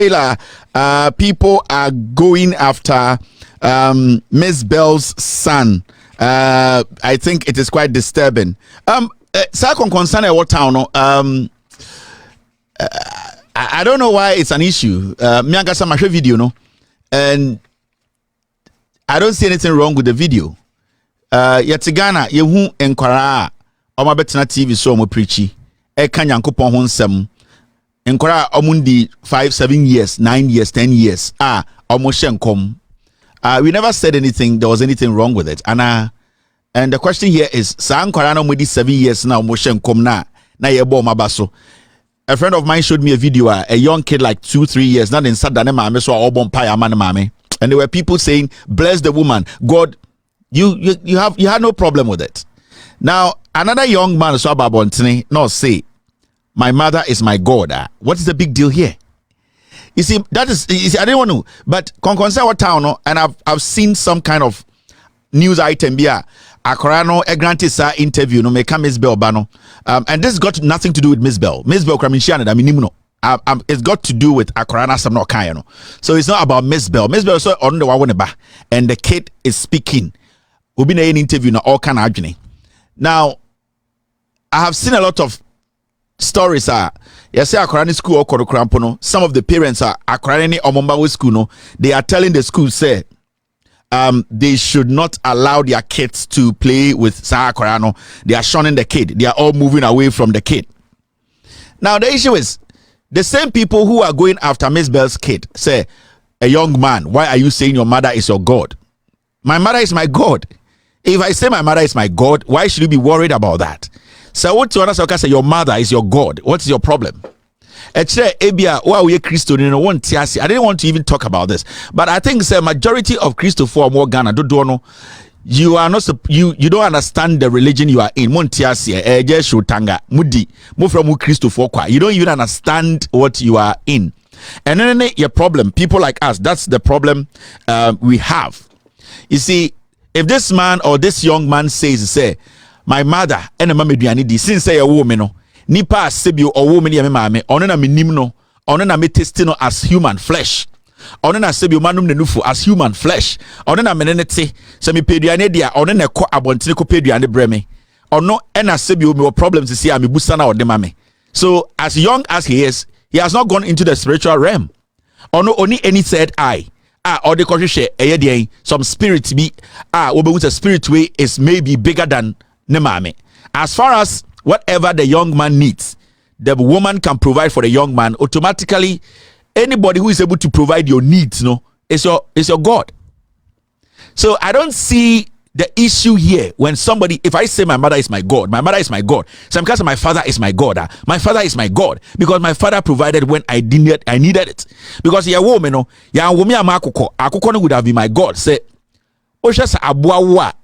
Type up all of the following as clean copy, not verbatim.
People are going after MzBel's son. I think it is quite disturbing. Concern what town? I don't know why it's an issue. Mianga sama video no, and I don't see anything wrong with the video. Yatigana yehu enkwara oma betena TV so omo preachi e ka Nyankopon ho nsem enkwara omundi 5 7 years 9 years 10 years omo hyenkom. We never said anything there was anything wrong with it, and the question here is sa enkwara no mudi 7 years na omo hyenkom na yebo mabaso. A friend of mine showed me a video, a young kid like 2-3 years, not in Sadane Mame, so Obon Paya Man Mame. And there were people saying, bless the woman. God, you had no problem with it. Now, another young man, so Babontini, no say, my mother is my God. What is the big deal here? You see, I didn't want to, but Konkonsa town, and I've seen some kind of news item here. Akorano Egrantisa interview no meka MzBel bano. And this got nothing to do with MzBel. MzBel kramishiana da minimuno. It's got to do with Akorana some no kayano. So it's not about MzBel. MzBel so on the wawoneba, and the kid is speaking. We've been in interview na all kind of agony. Now, I have seen a lot of stories. Yes, Akorani school or Korokrampono. Some of the parents are Akorani Omombawe school. No, they are telling the school say. They should not allow their kids to play with Sahakorano. They are shunning the kid. They are all moving away from the kid. Now, the issue is the same people who are going after MzBel's kid say, a young man, why are you saying your mother is your God? My mother is my God. If I say my mother is my God, why should you be worried about that? So what to understand, say your mother is your God. What's your problem? I didn't want to even talk about this, but I think the majority of Christopher more Ghana don't you are not you don't understand the religion you are in. You don't even understand what you are in, and then your problem. People like us, that's the problem we have. You see, if this man or this young man say my mother and mama duani since say a woman nipa asebio or woman ya mame ono na menim no ono na metesti no as human flesh ono na asebio manum ne nufu as human flesh ono na menenete se me peduane dia ono na ko abontene ko peduane breme ono na asebio me problems to see am busa na ode mame. So as young as he is, he has not gone into the spiritual realm. Ono only any said I or the koshe eye dey some spirit be we be with a spirit way is maybe bigger than ne mame. As far as whatever the young man needs, the woman can provide for the young man. Automatically, anybody who is able to provide your needs, is your God. So I don't see the issue here when somebody, if I say my mother is my God, my mother is my God. Some cases my father is my God. My father is my God because my father provided when I needed it. Because ya woman, akoko would have been my God. Say,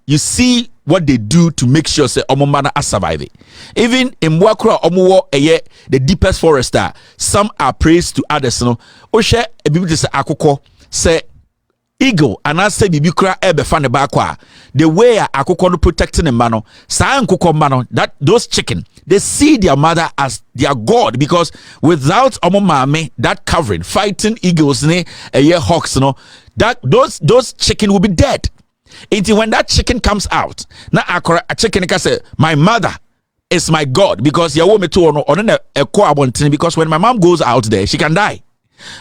you see what they do to make sure say omomana are surviving. Even in Mwakura omuwo the deepest forest, some are praised to others. Oshe ebibi say akoko say eagle and I say bibikura ebefane bakwa. The way akoko no protecting them mano, sa nkoko mano, that those chicken they see their mother as their God because without omomame that covering fighting eagles hawks that those chicken will be dead. Until when that chicken comes out, now a chicken can say, my mother is my God because your woman too on a core because when my mom goes out there, she can die.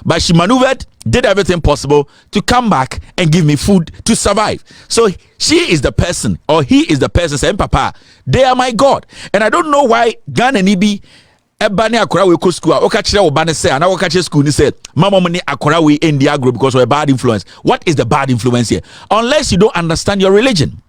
But she maneuvered, did everything possible to come back and give me food to survive. So she is the person, or he is the person saying, Papa, they are my God. And I don't know why Ghana Nibi Ebani akora we ko school o ka kire wo ba ne say ana wo ka kire school ni say mama mo ni akora we in the agro because we're a bad influence. What is the bad influence here? Unless you don't understand your religion.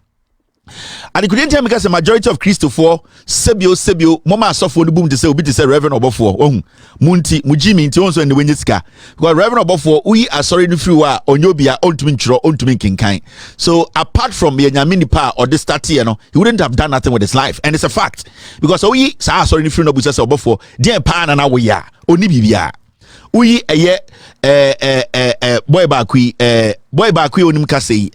And you couldn't tell me because the majority of Christopher sebio mama sofo no boom to say obi to say Reverend Obofo munti mujimi nti onso ne wenyesika because Reverend Obofo we are sorry no free wa onyobia ontumi nchiro ontumi kinkan. So apart from ye nyame nipa or this start here no, he wouldn't have done nothing with his life, and it's a fact because we sorry no free no busa say Obofo dey pa na we ya oni bibia we boy bakui onim ka say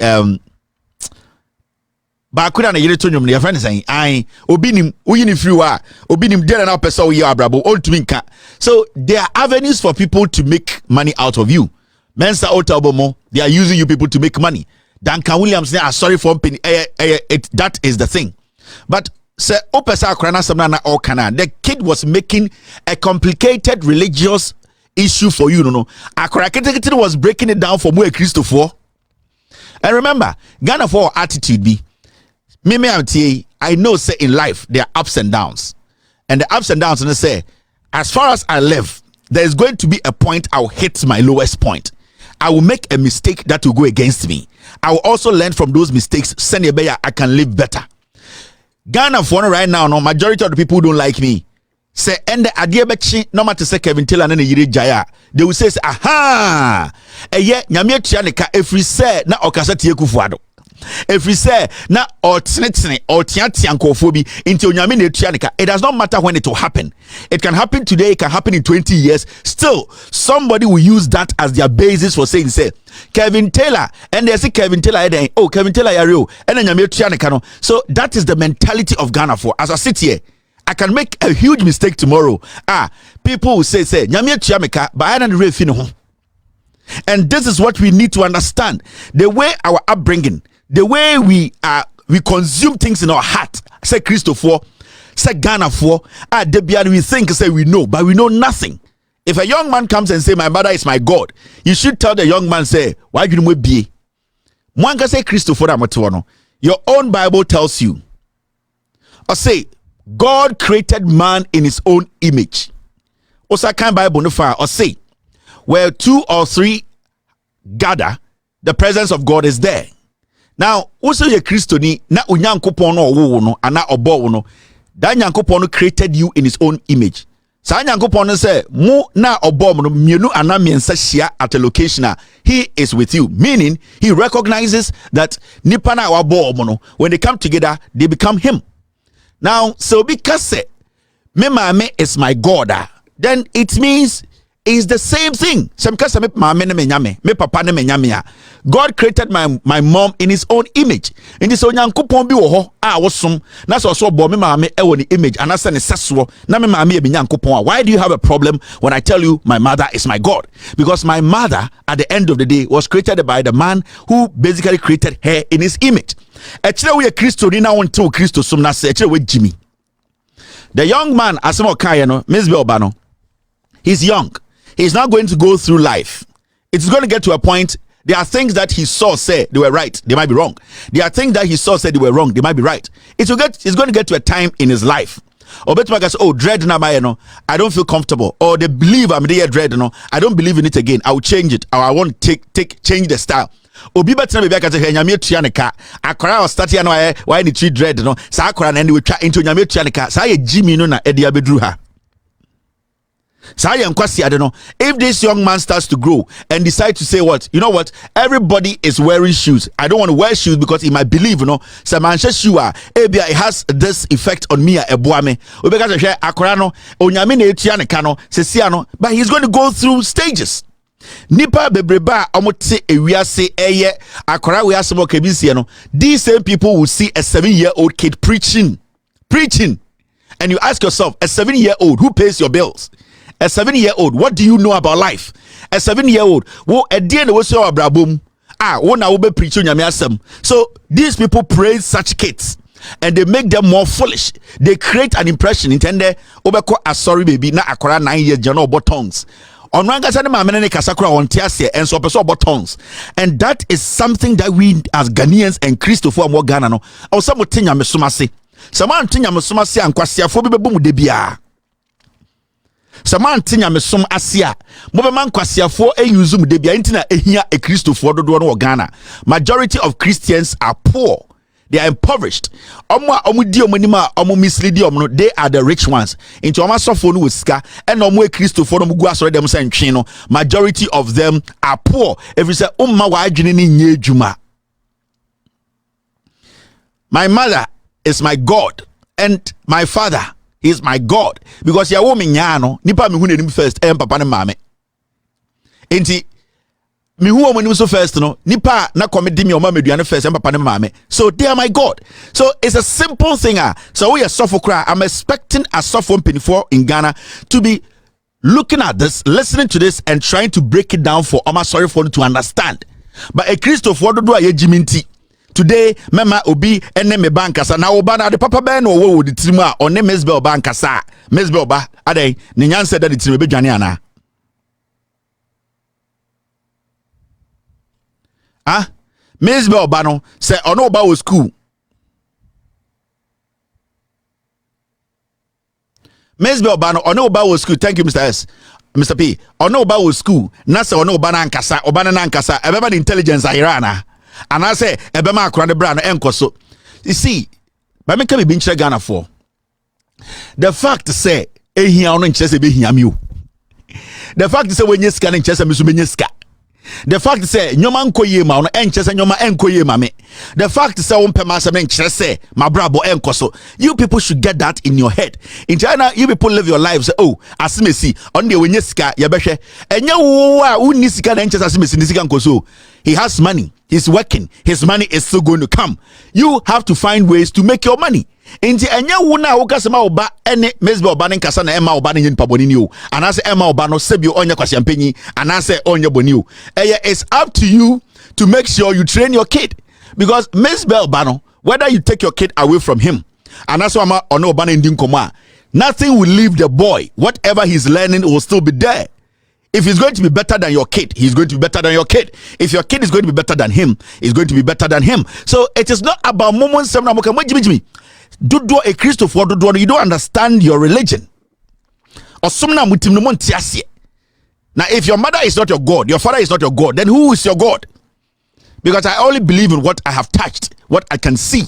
ba kura na yire to nwom ne your friend saying ai obi nim uyini free wa obi nim there na person we abrabo ultimate nka. So there are avenues for people to make money out of you. Mensa Otabomo, they are using you people to make money. Duncan Williams, they are sorry for penny. That is the thing. But the kid was making a complicated religious issue for you, no. Akrakete was breaking it down for more Christopher. And remember, Ghana for attitude be. I know say in life there are ups and downs. And the ups and downs, and I say, as far as I live, there is going to be a point I'll hit my lowest point. I will make a mistake that will go against me. I will also learn from those mistakes. Send a better, I can live better. Ghana for right now, no majority of the people who don't like me. Say, and the idea bechi no matter say Kevin Taylor and Yiri Jaya. They will say, aha, yeah, nyame tianika every say na okasa tie kufuado. If we say na or tnetne or tiantiankophobia into nyame na tianika, it does not matter when it will happen. It can happen today, it can happen in 20 years. Still, somebody will use that as their basis for saying, say, Kevin Taylor, and they say Kevin Taylor, oh, Kevin Taylor, and then nyame tianika no. So that is the mentality of Ghana for. As I sit here, I can make a huge mistake tomorrow. People will say, nyame tiamika, but I don't really feel. And this is what we need to understand. The way our upbringing, the way we consume things in our heart, say Christopher, say Ghana for, we think, say we know, but we know nothing. If a young man comes and say, my mother is my God, you should tell the young man, say, why you know be? Mwanga say Christopher Amatono. Your own Bible tells you, or say, God created man in his own image. Osa kan Bible no fire, or say, where 2 or 3 gather, the presence of God is there. Now, also ye Christoni na unyankopon no owo no ana obo no. That nyankopon created you in his own image. Sa nyankopon say mu na obo no mienu ana miensa hia at a location he is with you, meaning he recognizes that nipa na wabo no, when they come together they become him. Now, so because me mame is my God, then it means is the same thing. God created my mom in his own image. In this onyankopon bi wo ho wosom na so bo me mame e woni image and asa ne seso na me mame e nyankopon. Why do you have a problem when I tell you my mother is my God? Because my mother at the end of the day was created by the man who basically created her in his image. Echire we Christo ni na wonte Christo som na se echire we Jimmy. The young man asemo kai no MzBel ba no. He's young. He's not going to go through life. It's going to get to a point. There are things that he saw say they were right, they might be wrong. There are things that he saw say they were wrong, they might be right. It's going to get to a time in his life. Or better say, oh, dread na no, I don't feel comfortable. Or they believe I'm there dread no, I don't believe in it again. I will change it. Or I want to change the style. Obi better be aka say nyame tuaneka akora was start here no why the tree dread no sa akora na we twa into nyame tuaneka sa ye Jimmy no na e dia bedru ha. If this young man starts to grow and decide to say what, you know what, everybody is wearing shoes, I don't want to wear shoes because he might believe, you know, some shoe it has this effect on me but he's going to go through stages. Nipa bebreba omote ewiase eye akora we asemo kebisi no, these same people will see a 7-year-old kid preaching and you ask yourself, a 7-year-old who pays your bills? A 7-year-old, what do you know about life? A 7-year-old, wo edie na wo so abrabom, wo na wo be preach nyame asem. So these people praise such kids and they make them more foolish. They create an impression intende obeko sorry baby na akora 9 years jano botons. Onwanga sane ma menene kasakura ontiase enso opeso botons. And that is something that we as Ghanaians and Christopher mo Ghana no. Awsa mo tinya mesomase. Sama antinya mesomase ankwasiafo bi bebu mu de bia. Saman tinya mesom asia mobema nkwasiafo use mu de bia ntina ehia e Christopher dodo no Ghana. Majority of Christians are poor. They are impoverished. They are the rich ones. Into majority of them are poor. If you say my mother is my God and my father is my God, because ya woman yano nipa me hu first papa ne mame. Enti me who am so first no nipa na comedy me o ma meduane first and papa ne mame. So they are my God. So it's a simple thing. So we are suffer cry. I'm expecting a suffer penny in Ghana to be looking at this, listening to this, and trying to break it down for Oma sorry for to understand. But a Christopher, what do I jiminti? Today, mema obi ene me bankasa na oba na de papa ben no wo di tirimu a one MzBel bankasa. MzBel ba adai ne nyanse da di tirimu be dwane ana. MzBel ba no say ono oba wo school. MzBel ba no ono oba wo school. Thank you, Mr. S. Mr. P. Ono oba wo school. Na say ono oba na ankasa, oba na ankasa. Ebeba the intelligence ahirana. And I say ebema akra de bra no enko so. You see, by me can be nkyere Ghana for. The fact say ehia ono nkyere se be hia mi o. The fact say when yeska nkyere se me so menyeska. The fact say nyoma nkoye ma no enkyere se nyoma enkoye ma me. The fact say won pema se nkyere se mabrabo enko so. You people should get that in your head. In China, you people live your lives say, oh, asimesi on the wenyeska ye behwe. Enya wo a unni sika na enkyere asimesi ni sika nko so. He has money. He's working. His money is still going to come. You have to find ways to make your money. Inti enya wuna ukasema oba ene MzBel oba nkasa na ema oba nyin paboni ni o. Anase ema oba no sebio onye kwasiampenyi anase onye boni o. It's up to you to make sure you train your kid, because MzBel oba no, whether you take your kid away from him anase ama ono oba ndi nkoma, nothing will leave the boy. Whatever he's learning will still be there. If he's going to be better than your kid, he's going to be better than your kid. If your kid is going to be better than him, he's going to be better than him. So it is not about moments. Do a Christopher, you don't understand your religion. Or now, if your mother is not your God, your father is not your God, then who is your God? Because I only believe in what I have touched, what I can see,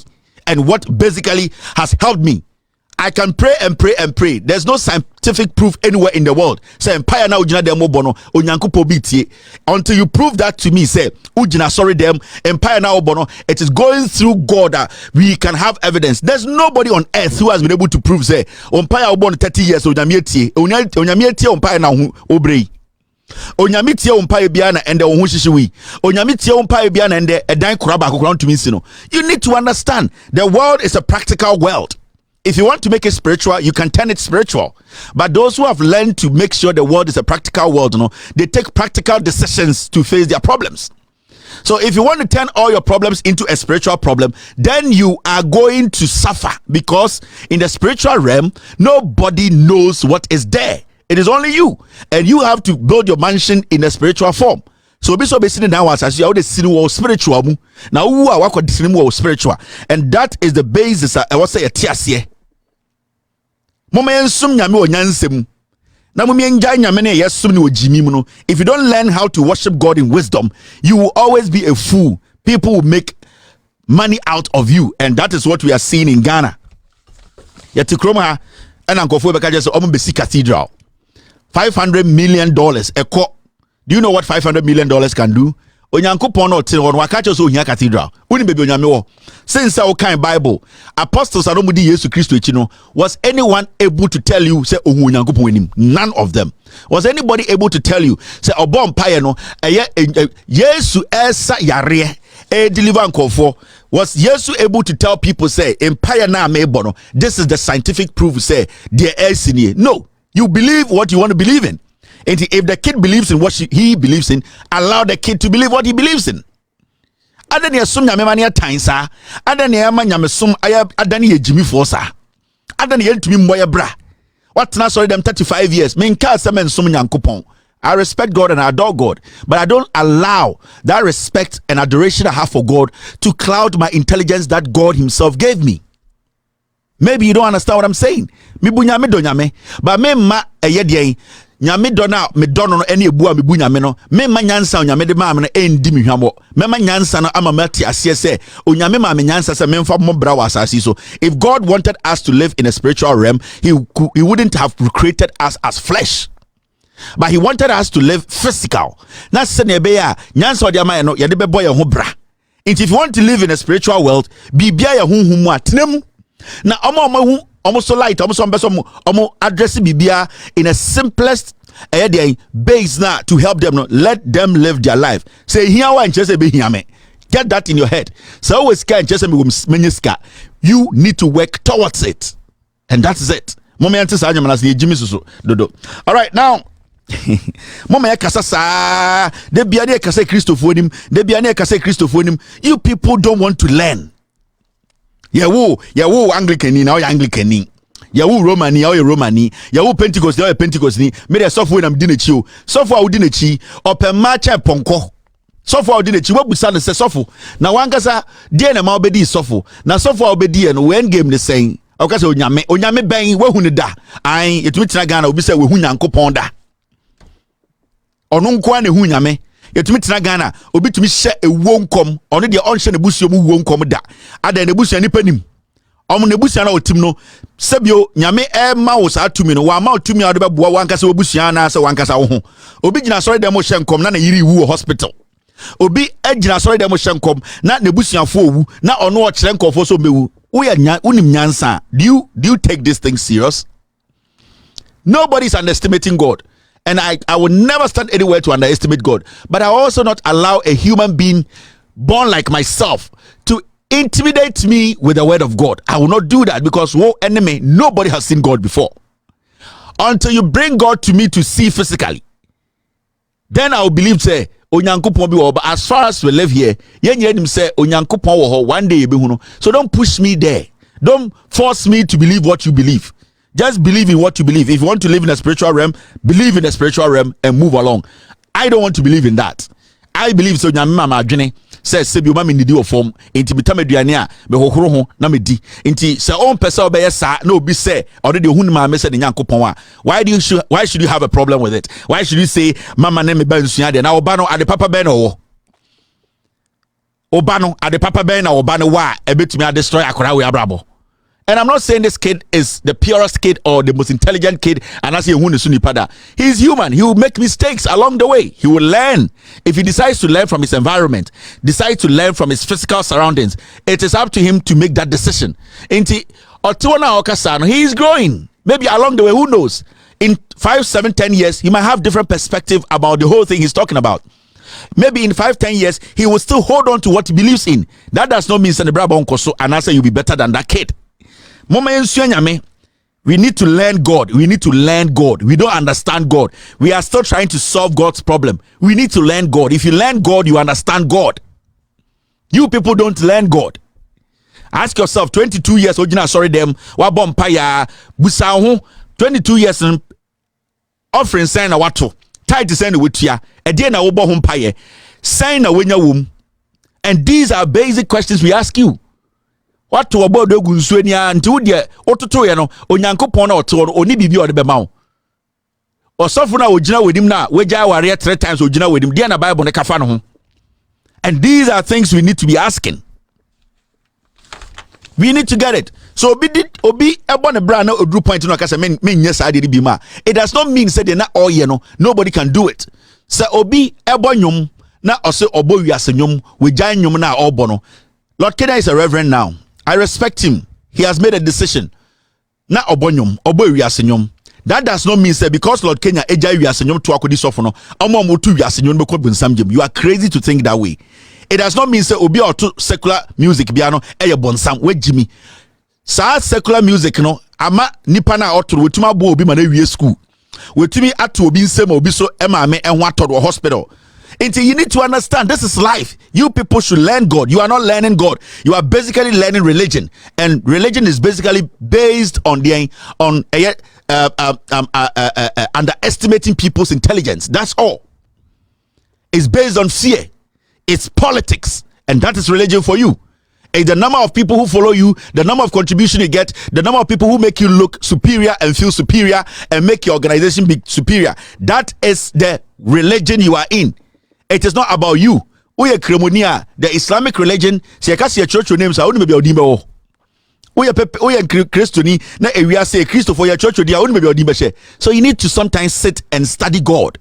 and what basically has helped me. I can pray and pray and pray. There's no scientific proof anywhere in the world. Say empire na ujina demo bono onyankupo bitie. Until you prove that to me, say ujina sorry them empire na bono. It is going through God that we can have evidence. There's nobody on earth who has been able to prove say empire obono 30 years onyamietie empire na obrei. Onyamitie empire bia na ende ohun hihyiwi. Onyamitie empire bia na ende edan koraba kokora ntumi nsino. You need to understand the world is a practical world. If you want to make it spiritual, you can turn it spiritual. But those who have learned to make sure the world is a practical world, they take practical decisions to face their problems. So if you want to turn all your problems into a spiritual problem, then you are going to suffer, because in the spiritual realm, nobody knows what is there. It is only you. And you have to build your mansion in a spiritual form. So be so basically now as you are the spiritual. Now who are what spiritual, and that is the basis. I was say a tiasie. If you don't learn how to worship God in wisdom, you will always be a fool. People will make money out of you, and that is what we are seeing in Ghana. Yetikroma and Uncle Fubeka just basic cathedral. $500 million a co. Do you know what $500 million can do? Onyankopon no te on wakacho so hia cathedral. Uni baby onyame wo. Since our kind Bible, apostles aromudi Yesu Christo echi no, was anyone able to tell you say ohu Onyankopon enim? None of them. Was anybody able to tell you say obo mpaye no Yesu esa yare deliver nkofo? Was Yesu able to tell people say empire na mebo no? This is the scientific proof say there is in here. No, you believe what you want to believe in. And if the kid believes in what he believes in, allow the kid to believe what he believes in. Adani asum nyame mani atansa, adani ama nyame sum aya adani ye jimi forsa. Adani ye ntumi mboye bra. What na sorry them 35 years. Me nka asem sum nyankopon. I respect God and I adore God, but I don't allow that respect and adoration I have for God to cloud my intelligence that God himself gave me. Maybe you don't understand what I'm saying. Me bunyame do nyame, but me ma eyedien nyame dona me dono no ene ebu a me bu nyame no me ma nyansa nyame de ma me no endi me hwamo me ma nyansa no ama mati ase se onyame ma me nyansa se me mfa mo bra wa asase. So if God wanted us to live in a spiritual realm, he wouldn't have created us as flesh, but he wanted us to live physical. Na se ne be ya nyansa odi ama no ye de bebo ye ho bra. If you want to live in a spiritual world, bibia ye hunhum atenam na almost so light, almost address bibia in a simplest base na to help them, no, let them live their life. Say here one just be here me. Get that in your head. So always can just you need to work towards it. And that's it. All right, now Mama kasa sa de biane kasa Christophonim de biane kasa Christophonim. You people don't want to learn. Yawo Anglican now Anglican. Yawo Romani or Romani. Yawo Pentecost or Pentecost ni. Me the software am dinechi. Software dinechi or per match ponko. Software dinechi what busan say software. Na wankasa de na ma obedi software. Na software obedi no when game the saying. Okase onyame ben we hu ne da. Ai etumi tena Ghana obi say we hu Nyankopon da. Ono nko na hu nyame yetumi tena Ghana obi tumi hye ewuo nkom ono de onhye ne busua mu wuo nkom da ada ne busua nipa nim omo ne busua na otim no sebio nyame ma wo sa tumi no wa ma otumi ade beboa wankasa wo busua na se wankasa wo ho obi gina sori dem hye nkom na yiri wu hospital obi agina sori dem hye nkom na ne busuafo owu na ono o kire nkofo so mewu wo ya unim nyansa. Do you take this thing serious? Nobody is underestimating God. And I will never stand anywhere to underestimate God. But I also not allow a human being born like myself to intimidate me with the word of God. I will not do that because, whoa, enemy, nobody has seen God before. Until you bring God to me to see physically, then I will believe, say, Onyankopon bi wo. But as far as we live here, yen say Onyankopon wo ho one day you be huno. So don't push me there. Don't force me to believe what you believe. Just believe in what you believe. If you want to live in a spiritual realm, believe in the spiritual realm and move along. I don't want to believe in that. I believe so. Nyame mama adwene says sebi o ma me nidi o form enti bitama aduane a me hohoro ho na me di enti se on pesa obeye sa na obi say already hunu ma me say de Nyankopon a why should you have a problem with it? Why should you say mama na me ba nsua de na oba no ade papa be na wo oba no ade papa be na oba no wa ebetumi a destroy akora we abrabo. And I'm not saying this kid is the purest kid or the most intelligent kid. And I say, he's human. He will make mistakes along the way. He will learn. If he decides to learn from his environment, decides to learn from his physical surroundings, it is up to him to make that decision. He is growing. Maybe along the way, who knows? In 5, 7, 10 years, he might have different perspective about the whole thing he's talking about. Maybe in 5, 10 years, he will still hold on to what he believes in. That does not mean and I say you'll be better than that kid. We need to learn God. We need to learn God. We don't understand God. We are still trying to solve God's problem. We need to learn God. If you learn God, you understand God. You people don't learn God. Ask yourself, 22 years, sorry them, wa bompaya, busa 22 years offering sign what to tight to send with ya, a day na obo humpaye, sign a wenya womb. And these are basic questions we ask you. What to about the Gunswenia until dear Ototoyano, Onyankopon or to only be or the Bemau. Or Sofuna Ojina with him now, Weja warrior 3 times Ojina with him, Diana Bible ne Kafano. And these are things we need to be asking. We need to get it. So obi ebon a brand no group point no kasa men yes I did be ma. It does not mean say they not all nobody can do it. So obi ebon na ose obo wiase nyum we jan nyum na obono. Lord Kenya is a reverend now. I respect him. He has made a decision. Na obonyum, obo wiase nyum. That does not mean say because Lord Kenya eja wiase nyum to akodi sofo no, omo mo tu wiase nyum be ko bunsam jem. You are crazy to think that way. It does not mean say obi or to secular music biano eye bonsam we jimi. Sa secular music no ama nipa na otoro wetuma bo obi ma na wie school. Wetumi ato obi nsem obi so ema me enho atoro hospital. Until you need to understand this is life. You people should learn God. You are not learning God. You are basically learning religion, and religion is basically based on underestimating people's intelligence. That's all. It's based on fear. It's politics, and that is religion for you. It's the number of people who follow you, the number of contribution you get, the number of people who make you look superior and feel superior and make your organization be superior. That is the religion you are in. It is not about you. Uye Kremonia, the Islamic religion, se yakasi ya church names are only be odimbe o. Uye Christoni, na area say Christo for your church dia only be odimbe she. So you need to sometimes sit and study God,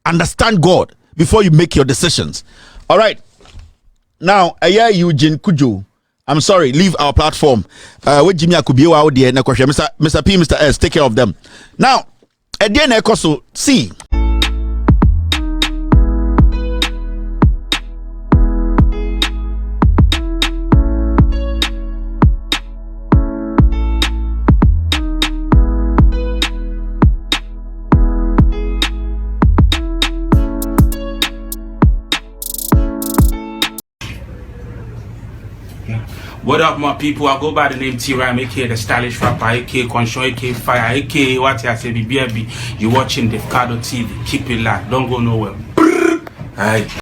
understand God before you make your decisions. All right. Now, Eugene Kujo, I'm sorry, leave our platform. With Jimmy Akubio out there, Mr. P, Mr. S, take care of them. Now, ɛdeɛ na ɛkɔ so see. What up, my people? I go by the name T-Rhyme, aka the stylish rapper, aka Conscious, aka Fire, aka what I say, BBB. You watching Davcadotv. Keep it locked. Don't go nowhere. Alright.